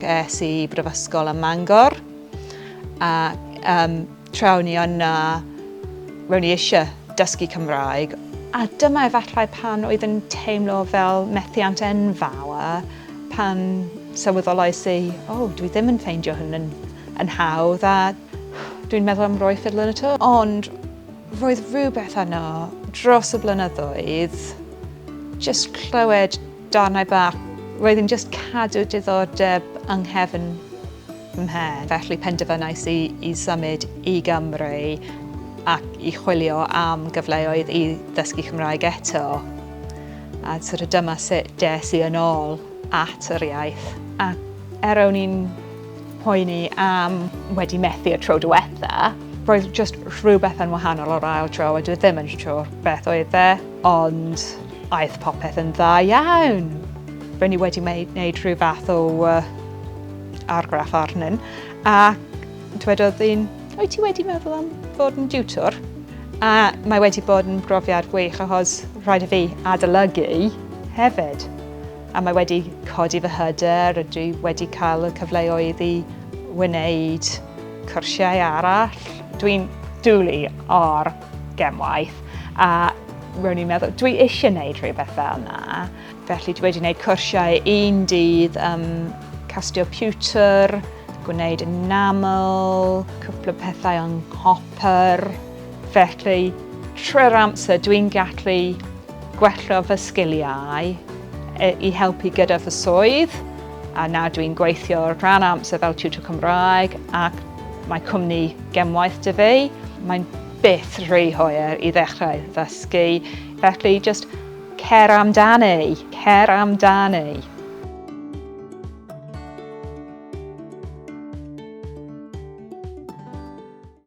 es I Brifysgol ym Mangor. A trawn ni yna, rown ni eisiau dysgu Cymraeg. A dyma efallai pan oedd yn teimlo fel methiant enfawr, pan sylweddolais I, dwi ddim yn ffeindio hwn yn hawdd, a dwi'n meddwl am roi ffidl yn y to. Ond roedd rhywbeth yno dros y blynyddoedd, jyst clywed darnau bach, roedd yn jyst cadw diddordeb yng nghefn fy mhen. Felly penderfynais I symud I Gymru ac I chwilio am gyfleoedd I ddysgu Cymraeg eto. A dyma sut des I yn ôl at yr iaith. A o'n i'n poeni am wedi methu y tro diwetha, roedd jyst rhywbeth yn wahanol o'r ail tro, a dwi ddim yn siŵr beth oedd e, ond aeth popeth yn dda iawn. Ro'n I wedi gwneud rhyw fath o argraff arnyn, a dwedodd un, wyt ti wedi meddwl am fod yn diwtor? A mae wedi bod yn brofiad gwych achos rhaid I fi adolygu hefyd. A mae wedi codi fy hyder, a dwi wedi cael y cyfleoedd I wneud cwrsiau arall. Dwi'n dwlu o'r gemwaith, a ro'n i'n meddwl, dwi eisiau gwneud rhywbeth fel yna. Felly dwi wedi gwneud cwrsiau un dydd, castio pewter, gwneud enamel, cwpl o pethau yng nghopr. Felly, trwy'r amser dwi'n gallu gwella fy sgiliau I helpu gyda fy swydd, a nawr dwi'n gweithio rhan amser fel tiwtor Cymraeg ac mae cwmni gemwaith 'da fi. Mae'n byth rhy hwyr I ddechrau ddysgu, felly just cer amdani.